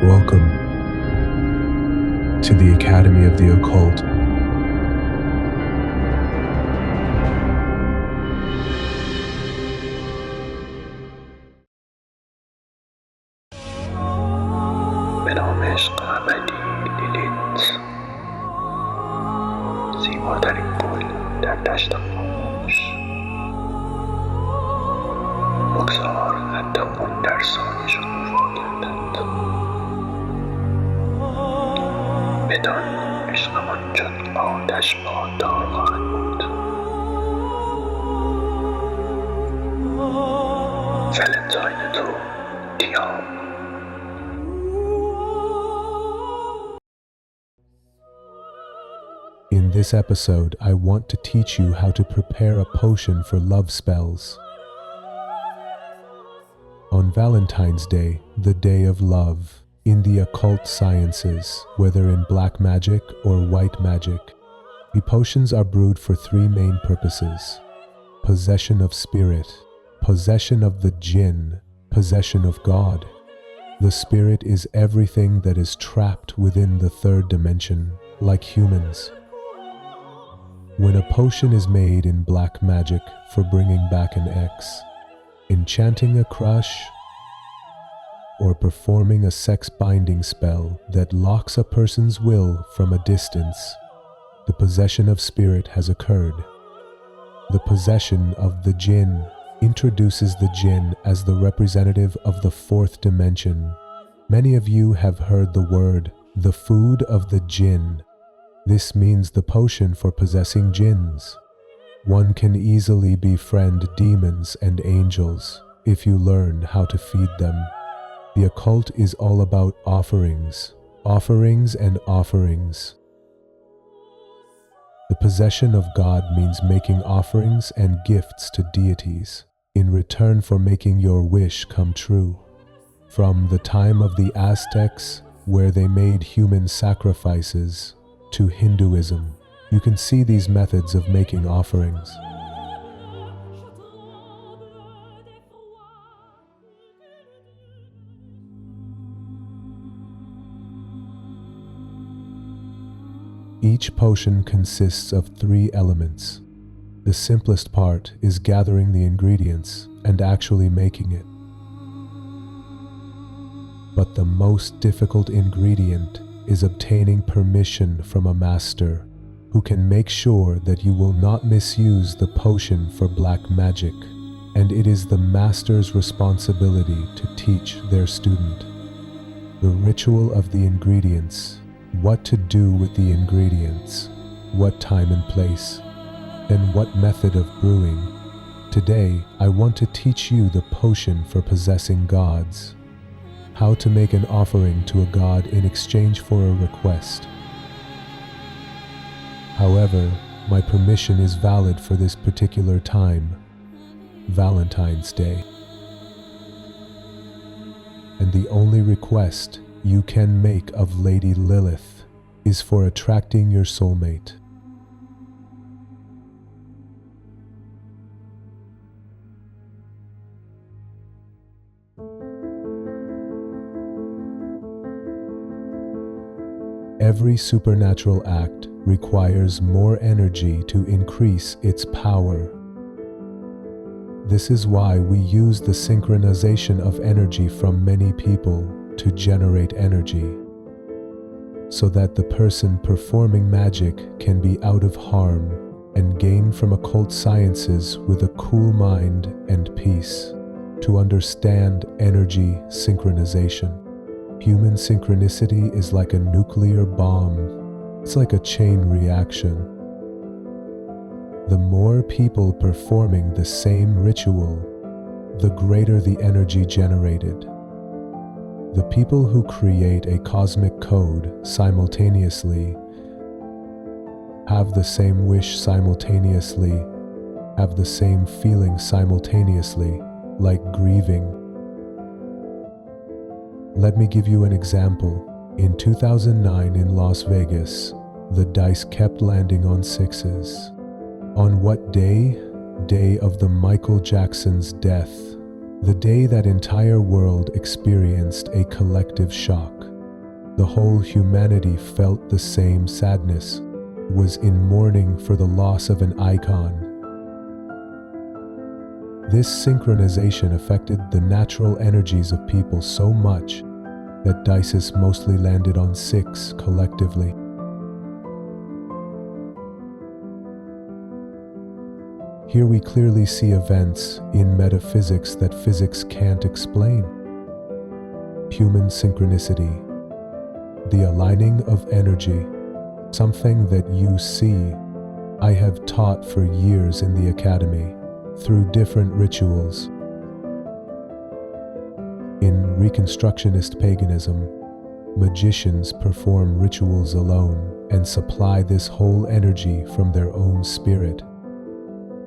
Welcome to the Academy of the Occult. به نام عشق ابدی لیلیت، زیباترین گل در دشت خاموش. بگذار حتی اون در سایش خوفا گردد. بدان عشقمان چون آتش پایدار خواهد بود. ولنتاین تو دیام. In this episode, I want to teach you how to prepare a potion for love spells. On Valentine's Day, the day of love, in the occult sciences, whether in black magic or white magic, the potions are brewed for three main purposes: possession of spirit, possession of the Jinn, possession of God. The spirit is everything that is trapped within the third dimension, like humans. When a potion is made in black magic for bringing back an ex, enchanting a crush, or performing a sex-binding spell that locks a person's will from a distance, the possession of spirit has occurred. The possession of the Jinn introduces the Jinn as the representative of the fourth dimension. Many of you have heard the word, the food of the Jinn. This means the potion for possessing jinns. One can easily befriend demons and angels if you learn how to feed them. The occult is all about offerings, offerings and offerings. The possession of God means making offerings and gifts to deities in return for making your wish come true. From the time of the Aztecs, where they made human sacrifices, to Hinduism, you can see these methods of making offerings. Each potion consists of three elements. The simplest part is gathering the ingredients and actually making it. But the most difficult ingredient is obtaining permission from a master who can make sure that you will not misuse the potion for black magic, and it is the master's responsibility to teach their student the ritual of the ingredients, what to do with the ingredients, what time and place, and what method of brewing. Today, I want to teach you the potion for possessing gods, how to make an offering to a god in exchange for a request. However, my permission is valid for this particular time, Valentine's Day. And the only request you can make of Lady Lilith is for attracting your soulmate. Every supernatural act requires more energy to increase its power. This is why we use the synchronization of energy from many people to generate energy, so that the person performing magic can be out of harm and gain from occult sciences with a cool mind and peace to understand energy synchronization. Human synchronicity is like a nuclear bomb. It's like a chain reaction. The more people performing the same ritual, the greater the energy generated. The people who create a cosmic code simultaneously have the same wish simultaneously, have the same feeling simultaneously, like grieving. Let me give you an example. In 2009 in Las Vegas, the dice kept landing on sixes. On what day? Day of the Michael Jackson's death. The day that entire world experienced a collective shock. The whole humanity felt the same sadness, was in mourning for the loss of an icon. This synchronization affected the natural energies of people so much that dices mostly landed on 6 collectively. Here we clearly see events in metaphysics that physics can't explain. Human synchronicity, the aligning of energy, something that you see. I have taught for years in the Academy through different rituals. In reconstructionist paganism, magicians perform rituals alone and supply this whole energy from their own spirit.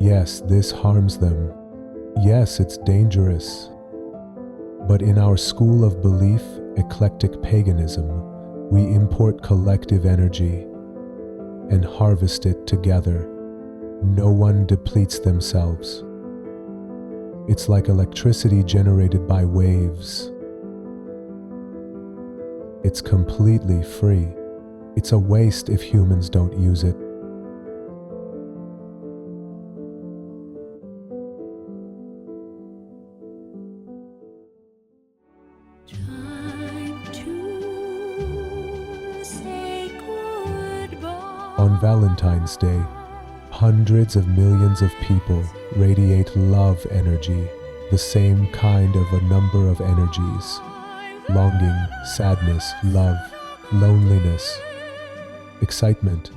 Yes, this harms them. Yes, it's dangerous. But in our school of belief, eclectic paganism, we import collective energy and harvest it together. No one depletes themselves. It's like electricity generated by waves. It's completely free. It's a waste if humans don't use it. On Valentine's Day, hundreds of millions of people radiate love energy, the same kind of a number of energies: longing, sadness, love, loneliness, excitement.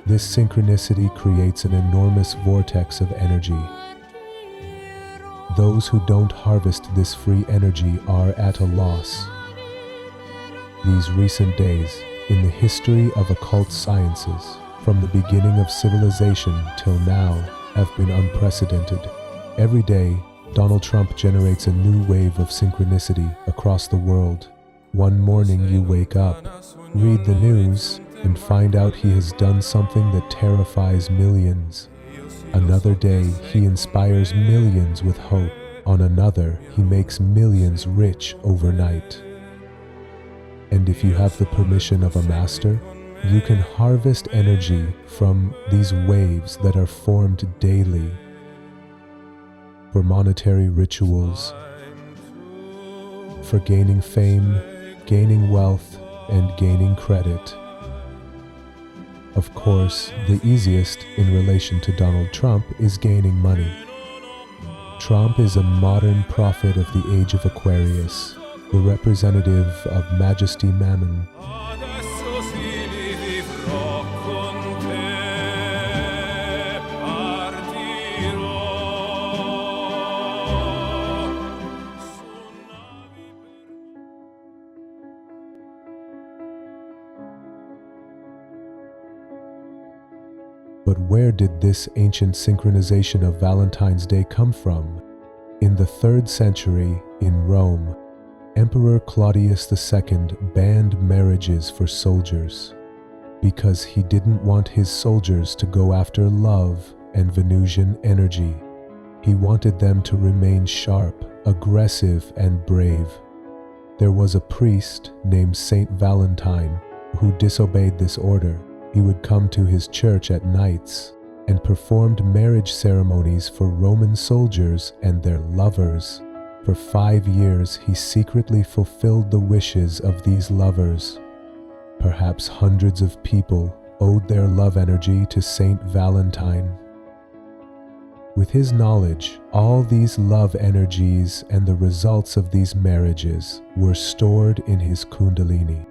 This synchronicity creates an enormous vortex of energy. Those who don't harvest this free energy are at a loss. These recent days, in the history of occult sciences, from the beginning of civilization till now, have been unprecedented. Every day, Donald Trump generates a new wave of synchronicity across the world. One morning you wake up, read the news, and find out he has done something that terrifies millions. Another day, he inspires millions with hope. On another, he makes millions rich overnight. And if you have the permission of a master, you can harvest energy from these waves that are formed daily for monetary rituals, for gaining fame, gaining wealth, and gaining credit. Of course, the easiest in relation to Donald Trump is gaining money. Trump is a modern prophet of the Age of Aquarius, the representative of Majesty Mammon. But where did this ancient synchronization of Valentine's Day come from? In the 3rd century, in Rome, Emperor Claudius II banned marriages for soldiers because he didn't want his soldiers to go after love and Venusian energy. He wanted them to remain sharp, aggressive, and brave. There was a priest named Saint Valentine who disobeyed this order. He would come to his church at nights and performed marriage ceremonies for Roman soldiers and their lovers. For 5 years, he secretly fulfilled the wishes of these lovers. Perhaps hundreds of people owed their love energy to Saint Valentine. With his knowledge, all these love energies and the results of these marriages were stored in his kundalini.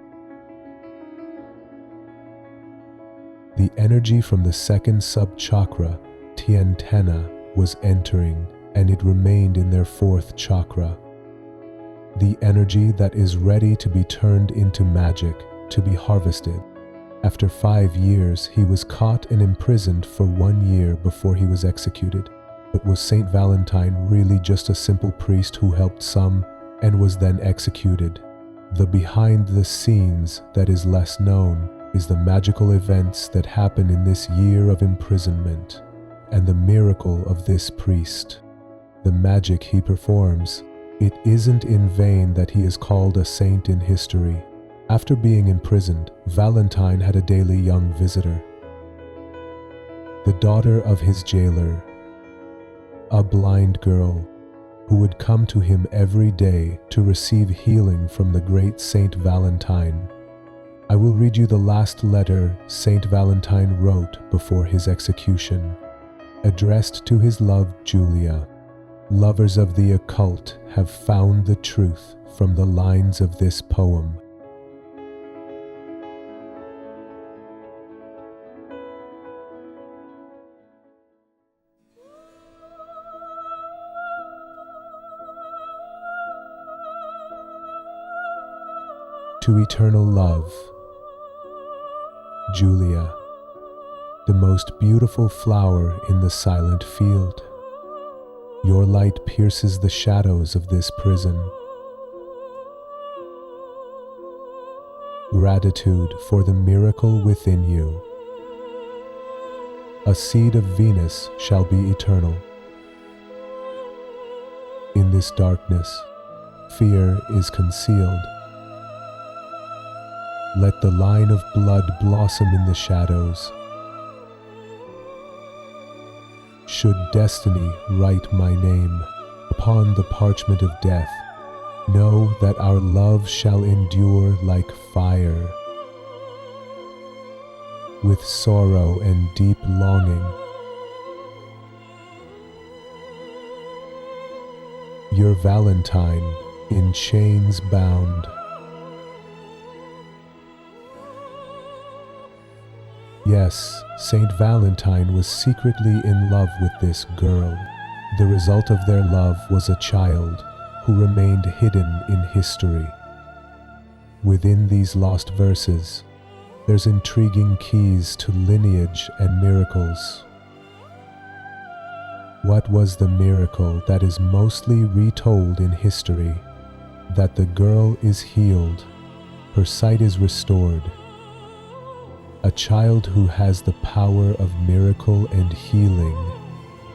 The energy from the 2nd sub-chakra, Tiantana, was entering, and it remained in their 4th chakra. The energy that is ready to be turned into magic, to be harvested. After 5 years, he was caught and imprisoned for 1 year before he was executed. But was Saint Valentine really just a simple priest who helped some and was then executed? The behind the scenes that is less known is the magical events that happen in this year of imprisonment, and the miracle of this priest. The magic he performs It isn't in vain that he is called a saint in history. After being imprisoned, Valentine had a daily young visitor, the daughter of his jailer, a blind girl who would come to him every day to receive healing from the great Saint Valentine. I will read you the last letter Saint Valentine wrote before his execution, addressed to his love Julia. Lovers of the occult have found the truth from the lines of this poem. To eternal love, Julia, the most beautiful flower in the silent field. Your light pierces the shadows of this prison. Gratitude for the miracle within you. A seed of Venus shall be eternal. In this darkness, fear is concealed. Let the line of blood blossom in the shadows. Should destiny write my name upon the parchment of death, know that our love shall endure like fire. With sorrow and deep longing, your Valentine in chains bound. Yes, Saint Valentine was secretly in love with this girl. The result of their love was a child who remained hidden in history. Within these lost verses, there's intriguing keys to lineage and miracles. What was the miracle that is mostly retold in history? That the girl is healed, her sight is restored. A child who has the power of miracle and healing.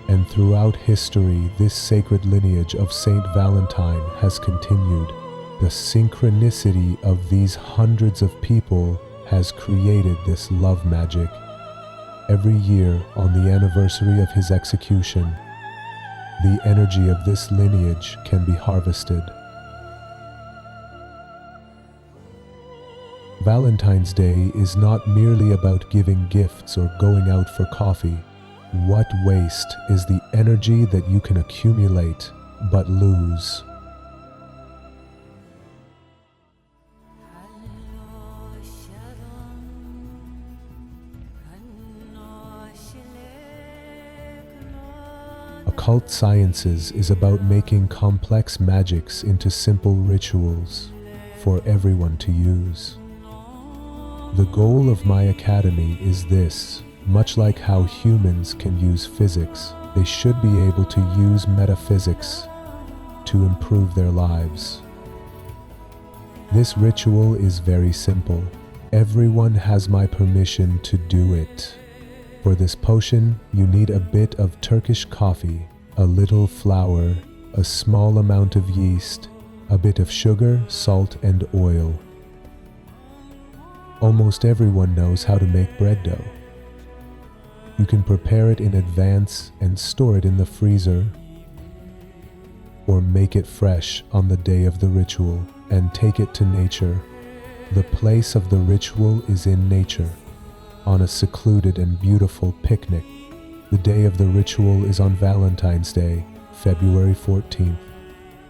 And throughout history, this sacred lineage of Saint Valentine has continued. The synchronicity of these hundreds of people has created this love magic. Every year, on the anniversary of his execution, the energy of this lineage can be harvested. Valentine's Day is not merely about giving gifts or going out for coffee. What waste is the energy that you can accumulate but lose? Occult sciences is about making complex magics into simple rituals for everyone to use. The goal of my academy is this: much like how humans can use physics, they should be able to use metaphysics to improve their lives. This ritual is very simple. Everyone has my permission to do it. For this potion, you need a bit of Turkish coffee, a little flour, a small amount of yeast, a bit of sugar, salt, and oil. Almost everyone knows how to make bread dough. You can prepare it in advance and store it in the freezer, or make it fresh on the day of the ritual and take it to nature. The place of the ritual is in nature, on a secluded and beautiful picnic. The day of the ritual is on Valentine's Day, February 14th.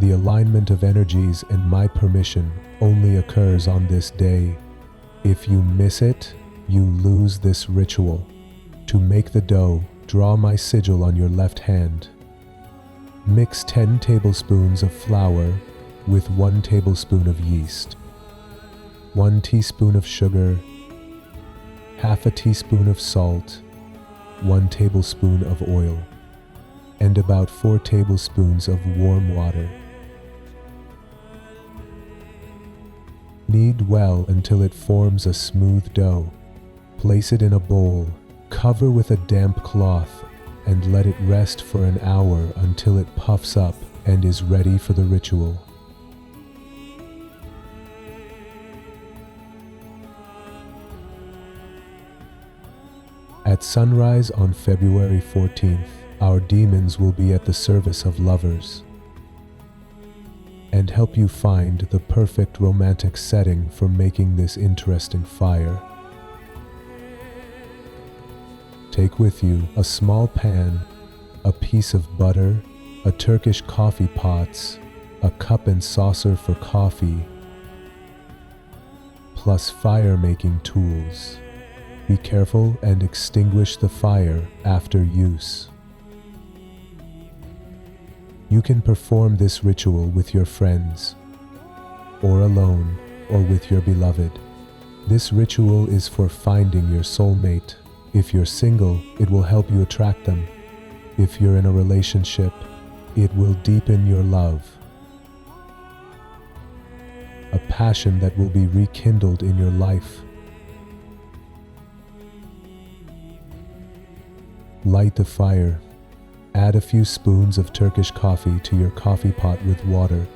The alignment of energies and my permission only occurs on this day. If you miss it, you lose this ritual. To make the dough, draw my sigil on your left hand. Mix 10 tablespoons of flour with 1 tablespoon of yeast, 1 teaspoon of sugar, half a teaspoon of salt, 1 tablespoon of oil, and about 4 tablespoons of warm water. Knead well until it forms a smooth dough. Place it in a bowl, cover with a damp cloth, and let it rest for an hour until it puffs up and is ready for the ritual. At sunrise on February 14th, our demons will be at the service of lovers and help you find the perfect romantic setting for making this interesting fire. Take with you a small pan, a piece of butter, a Turkish coffee pots, a cup and saucer for coffee, plus fire-making tools. Be careful and extinguish the fire after use. You can perform this ritual with your friends, or alone, or with your beloved. This ritual is for finding your soulmate. If you're single, it will help you attract them. If you're in a relationship, it will deepen your love. A passion that will be rekindled in your life. Light the fire. Add a few spoons of Turkish coffee to your coffee pot with water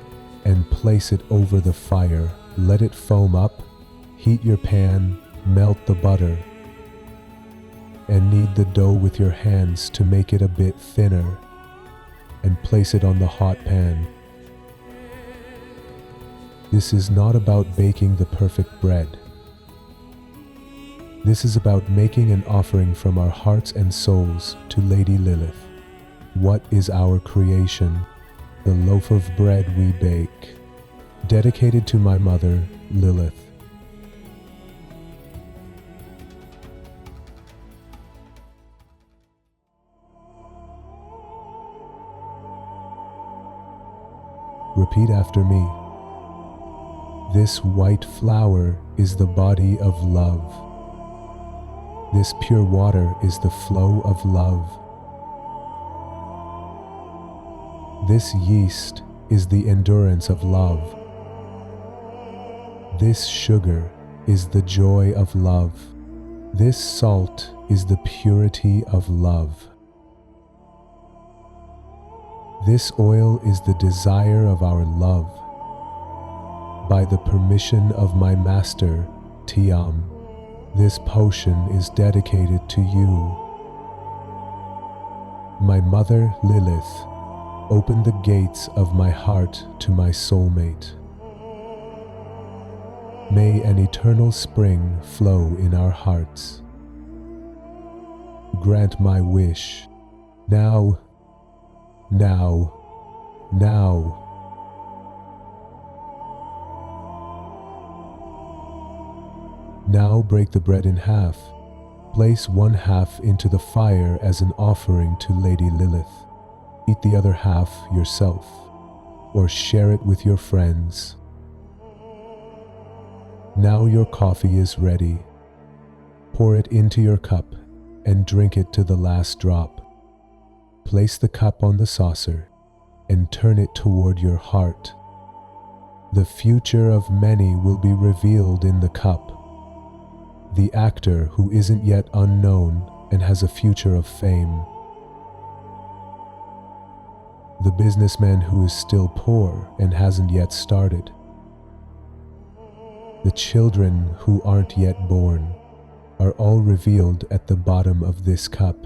and place it over the fire. Let it foam up. Heat your pan, melt the butter, and knead the dough with your hands to make it a bit thinner, and place it on the hot pan. This is not about baking the perfect bread. This is about making an offering from our hearts and souls to Lady Lilith. What is our creation? The loaf of bread we bake, dedicated to my mother, Lilith. Repeat after me. This white flower is the body of love. This pure water is the flow of love. This yeast is the endurance of love. This sugar is the joy of love. This salt is the purity of love. This oil is the desire of our love. By the permission of my Master Theiam, this potion is dedicated to you. My mother Lilith, open the gates of my heart to my soulmate. May an eternal spring flow in our hearts. Grant my wish. Now. Now break the bread in half. Place one half into the fire as an offering to Lady Lilith. Eat the other half yourself, or share it with your friends. Now your coffee is ready. Pour it into your cup and drink it to the last drop. Place the cup on the saucer and turn it toward your heart. The future of many will be revealed in the cup. The actor who isn't yet unknown and has a future of fame. The businessman who is still poor and hasn't yet started. The children who aren't yet born are all revealed at the bottom of this cup.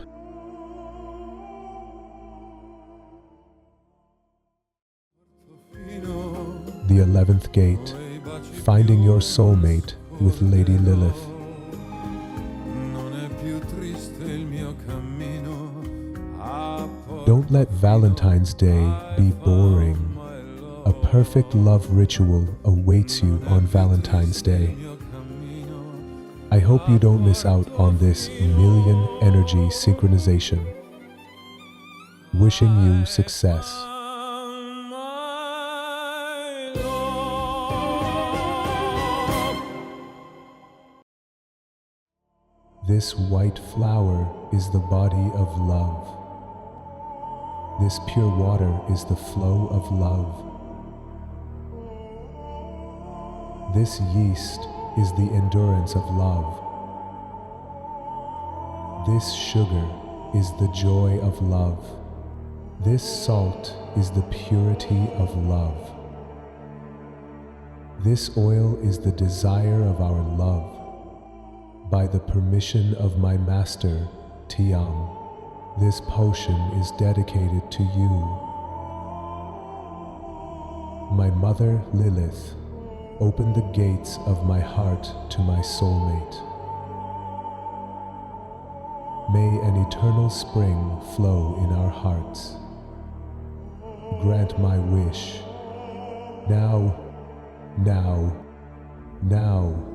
The 11th gate, finding your soulmate with Lady Lilith. Don't let Valentine's Day be boring. A perfect love ritual awaits you on Valentine's Day. I hope you don't miss out on this million energy synchronization. Wishing you success. This white flower is the body of love. This pure water is the flow of love. This yeast is the endurance of love. This sugar is the joy of love. This salt is the purity of love. This oil is the desire of our love. By the permission of my Master Theiam, this potion is dedicated to you. My mother Lilith, open the gates of my heart to my soulmate. May an eternal spring flow in our hearts. Grant my wish. Now, now, now.